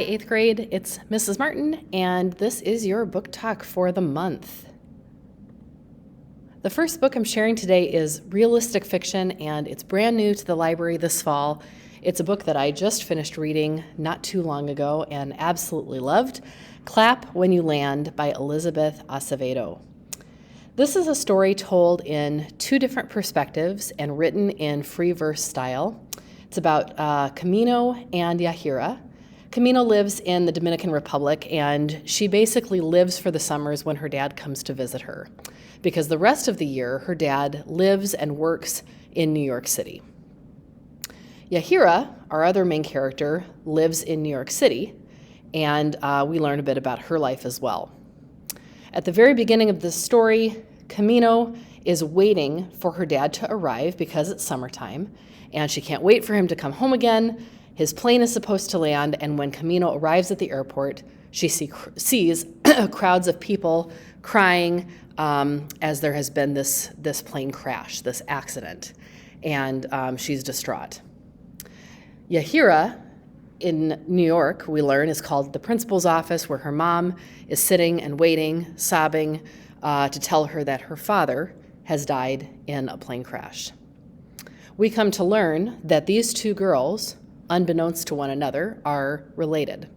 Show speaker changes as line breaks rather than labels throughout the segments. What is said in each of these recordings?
Eighth grade, it's Mrs. Martin, and this is your book talk for the month. The first book I'm sharing today is realistic fiction, and it's brand new to the library this fall. It's a book that I just finished reading not too long ago and absolutely loved, Clap When You Land by Elizabeth Acevedo. This is a story told in two different perspectives and written in free verse style. It's about Camino and Yahira. Camino lives in the Dominican Republic, and she basically lives for the summers when her dad comes to visit her, because the rest of the year her dad lives and works in New York City. Yahira, our other main character, lives in New York City, and we learn a bit about her life as well. At the very beginning of this story, Camino is waiting for her dad to arrive because it's summertime, and she can't wait for him to come home again. His plane is supposed to land, and when Camino arrives at the airport, she sees crowds of people crying as there has been this plane crash, this accident, and she's distraught. Yahira in New York, we learn, is called the principal's office, where her mom is sitting and waiting, sobbing, to tell her that her father has died in a plane crash. We come to learn that these two girls, unbeknownst to one another, are related.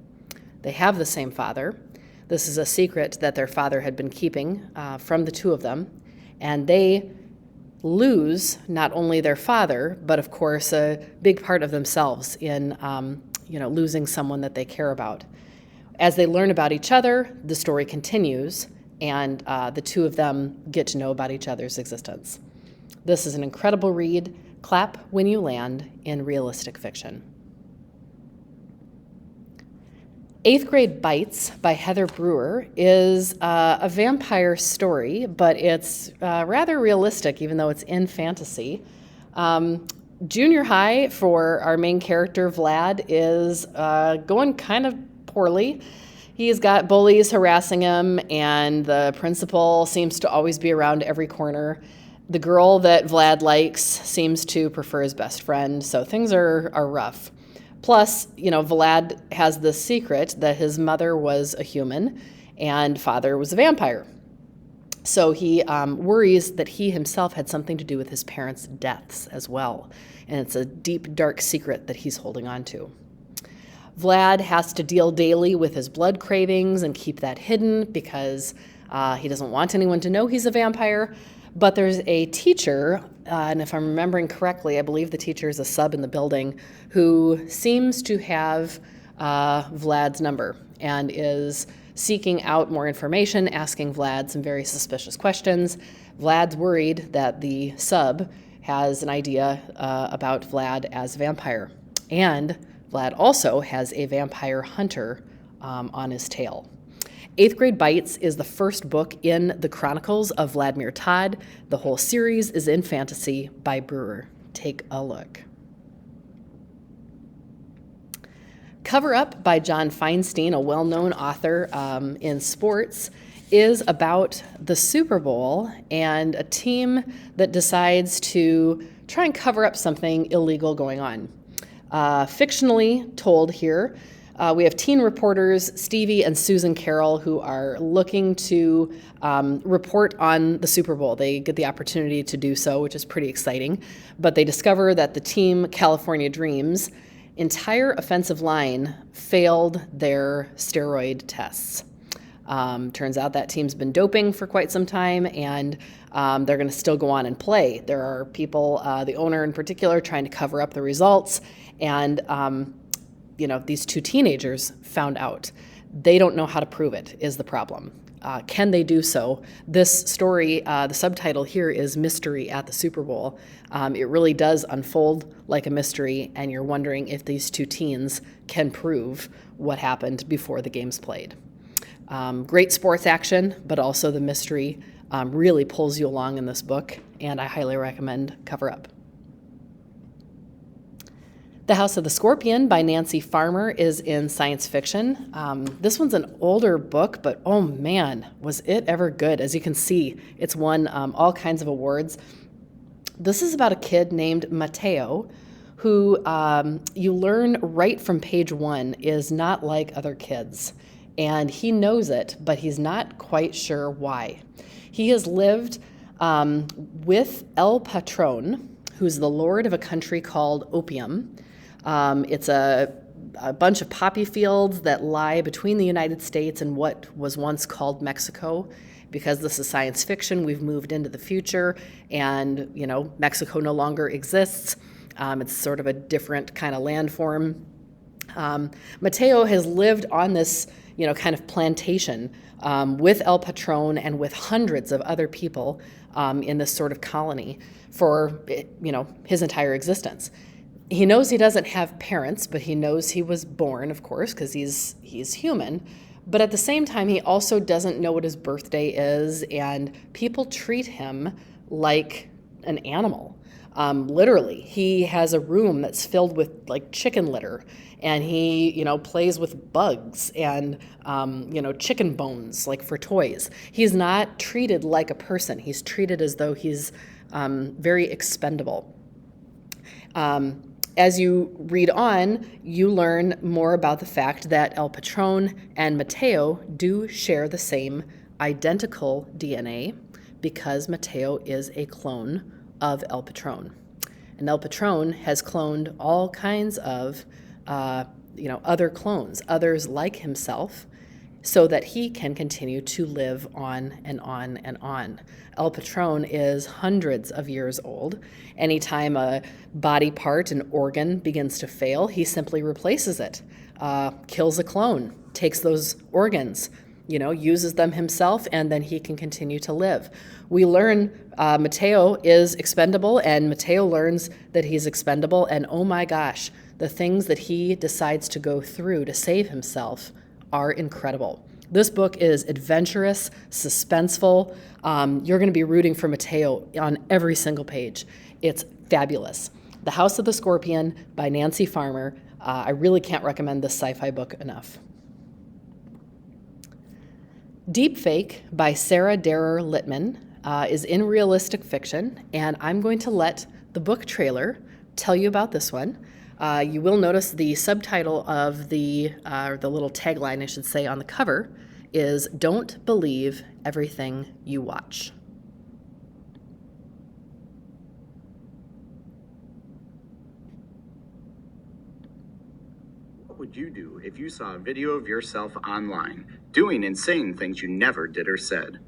They have the same father. This is a secret that their father had been keeping from the two of them, and they lose not only their father, but of course a big part of themselves in losing someone that they care about. As they learn about each other, the story continues, and the two of them get to know about each other's existence. This is an incredible read. Clap When You Land in realistic fiction. Eighth Grade Bites by Heather Brewer is a vampire story, but it's rather realistic, even though it's in fantasy. Junior high for our main character, Vlad, is going kind of poorly. He's got bullies harassing him, and the principal seems to always be around every corner. The girl that Vlad likes seems to prefer his best friend, so things are rough. Plus, Vlad has this secret that his mother was a human and father was a vampire. So he worries that he himself had something to do with his parents' deaths as well. And it's a deep, dark secret that he's holding on to. Vlad has to deal daily with his blood cravings and keep that hidden because he doesn't want anyone to know he's a vampire. But there's a teacher, and if I'm remembering correctly, I believe the teacher is a sub in the building, who seems to have Vlad's number and is seeking out more information, asking Vlad some very suspicious questions. Vlad's worried that the sub has an idea about Vlad as a vampire. And Vlad also has a vampire hunter on his tail. Eighth Grade Bites is the first book in the Chronicles of Vladimir Tod. The whole series is in fantasy by Brewer. Take a look. Cover Up by John Feinstein, a well-known author in sports, is about the Super Bowl and a team that decides to try and cover up something illegal going on. Fictionally told here, we have teen reporters Stevie and Susan Carroll who are looking to report on the Super Bowl. They get the opportunity to do so, which is pretty exciting. But they discover that the team California Dreams' entire offensive line failed their steroid tests. Turns out that team's been doping for quite some time, and they're going to still go on and play. There are people, the owner in particular, trying to cover up the results, and these two teenagers found out. They don't know how to prove it, is the problem. Can they do so? This story, the subtitle here is Mystery at the Super Bowl. It really does unfold like a mystery, and you're wondering if these two teens can prove what happened before the game's played. Great sports action, but also the mystery really pulls you along in this book, and I highly recommend Cover Up. The House of the Scorpion by Nancy Farmer is in science fiction. This one's an older book, but oh man, was it ever good. As you can see, it's won all kinds of awards. This is about a kid named Mateo who you learn right from page 1 is not like other kids. And he knows it, but he's not quite sure why. He has lived with El Patron, who's the lord of a country called Opium. It's a bunch of poppy fields that lie between the United States and what was once called Mexico. Because this is science fiction, we've moved into the future, and Mexico no longer exists. It's sort of a different kind of landform. Mateo has lived on this kind of plantation with El Patron and with hundreds of other people in this sort of colony for his entire existence. He knows he doesn't have parents, but he knows he was born, of course, because he's human. But at the same time, he also doesn't know what his birthday is, and people treat him like an animal. Literally, he has a room that's filled with like chicken litter, and he, plays with bugs and, chicken bones, like for toys. He's not treated like a person. He's treated as though he's very expendable. As you read on, you learn more about the fact that El Patron and Mateo do share the same identical DNA because Mateo is a clone of El Patron. And El Patron has cloned all kinds of other clones, others like himself, so that he can continue to live on and on and on. El Patron is hundreds of years old. Anytime a body part, an organ, begins to fail, he simply replaces it, kills a clone, takes those organs, uses them himself, and then he can continue to live. We learn Mateo is expendable, and Mateo learns that he's expendable, and oh my gosh, the things that he decides to go through to save himself are incredible. This book is adventurous, suspenseful. You're going to be rooting for Mateo on every single page. It's fabulous. The House of the Scorpion by Nancy Farmer. I really can't recommend this sci-fi book enough. Deepfake by Sarah Darer Littman is in realistic fiction, and I'm going to let the book trailer tell you about this one. You will notice the subtitle of the little tagline, I should say, on the cover is "Don't Believe Everything You Watch."
What would you do if you saw a video of yourself online doing insane things you never did or said?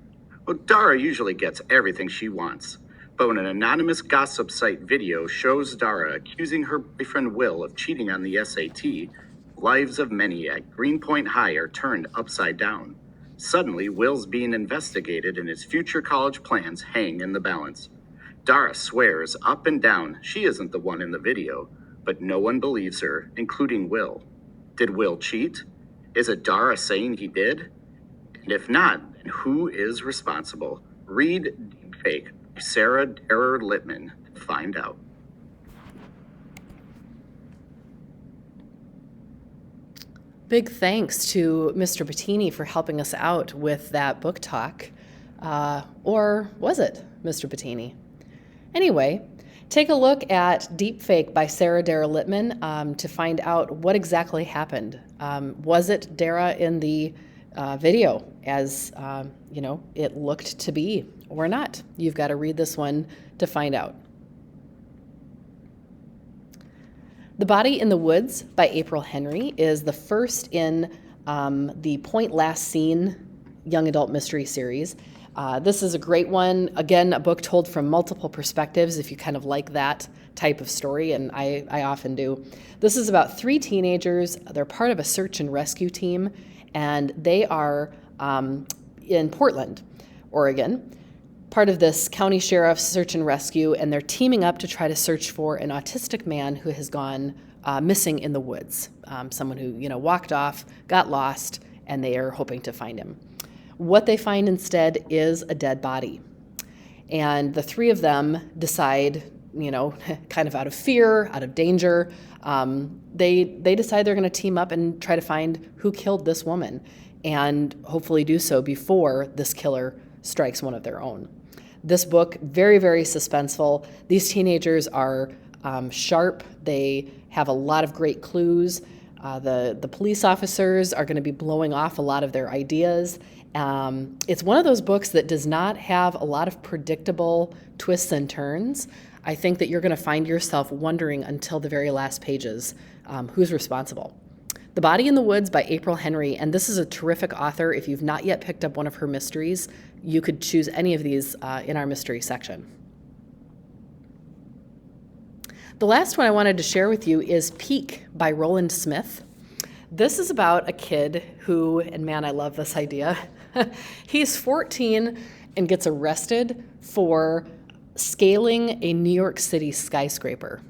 Well, Dara usually gets everything she wants. But when an anonymous gossip site video shows Dara accusing her boyfriend Will of cheating on the SAT, lives of many at Greenpoint High are turned upside down. Suddenly, Will's being investigated and his future college plans hang in the balance. Dara swears up and down she isn't the one in the video, but no one believes her, including Will. Did Will cheat? Is it Dara saying he did? And if not, then who is responsible? Read Deepfake. Sarah Darer Littman to find out.
Big thanks to Mr. Bettini for helping us out with that book talk. Or was it Mr. Bettini? Anyway, take a look at Deepfake by Sarah Darer Littman to find out what exactly happened. Was it Dara in the video as it looked to be or not? You've got to read this one to find out. The Body in the Woods by April Henry is the first in the Point Last Seen young adult mystery series. This is a great one. Again, a book told from multiple perspectives if you kind of like that type of story, and I often do. This is about 3 teenagers. They're part of a search and rescue team, and they are in Portland, Oregon, part of this county sheriff's search and rescue, and they're teaming up to try to search for an autistic man who has gone missing in the woods, someone who walked off, got lost, and they are hoping to find him. What they find instead is a dead body, and the 3 of them decide, kind of out of fear, out of danger, they decide they're going to team up and try to find who killed this woman, and hopefully do so before this killer strikes one of their own. This book, very, very suspenseful. These teenagers are sharp. They have a lot of great clues. The police officers are going to be blowing off a lot of their ideas. It's one of those books that does not have a lot of predictable twists and turns. I think that you're going to find yourself wondering until the very last pages who's responsible. The Body in the Woods by April Henry, and this is a terrific author. If you've not yet picked up one of her mysteries, you could choose any of these in our mystery section. The last one I wanted to share with you is Peak by Roland Smith. This is about a kid who, and man, I love this idea. He's 14 and gets arrested for scaling a New York City skyscraper.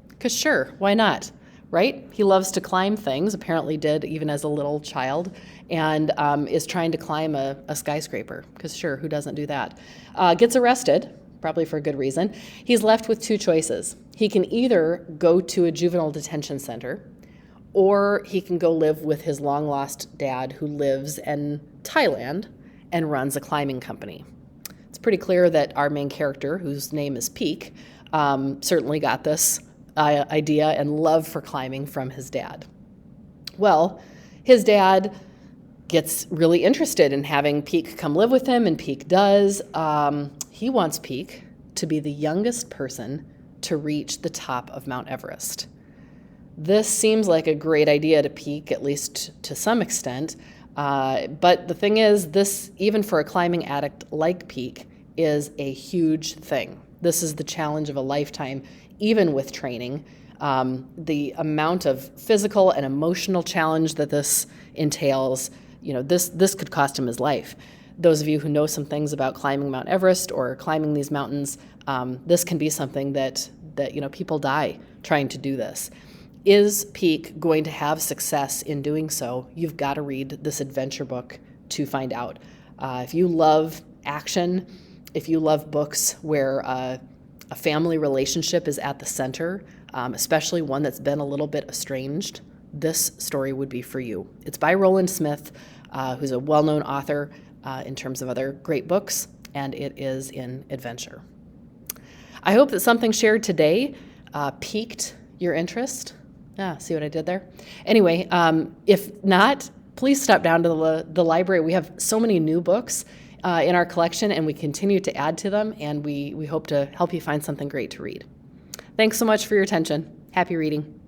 Because sure, why not, right? He loves to climb things, apparently did even as a little child, and is trying to climb a skyscraper. Because sure, who doesn't do that? Gets arrested, probably for a good reason. He's left with two choices. He can either go to a juvenile detention center, or he can go live with his long-lost dad who lives in Thailand and runs a climbing company. It's pretty clear that our main character, whose name is Peak, certainly got this idea and love for climbing from his dad. Well, his dad gets really interested in having Peak come live with him, and Peak does. He wants Peak to be the youngest person to reach the top of Mount Everest. This seems like a great idea to Peak, at least to some extent. But the thing is, this, even for a climbing addict like Peak, is a huge thing. This is the challenge of a lifetime, even with training. The amount of physical and emotional challenge that this entails, this could cost him his life. Those of you who know some things about climbing Mount Everest or climbing these mountains, this can be something that people die trying to do this. Is Peak going to have success in doing so? You've got to read this adventure book to find out. If you love action, if you love books where a family relationship is at the center, especially one that's been a little bit estranged, this story would be for you. It's by Roland Smith, who's a well-known author in terms of other great books, and it is in adventure. I hope that something shared today piqued your interest. See what I did there? Anyway, if not, please stop down to the library. We have so many new books in our collection, and we continue to add to them, and we hope to help you find something great to read. Thanks so much for your attention. Happy reading.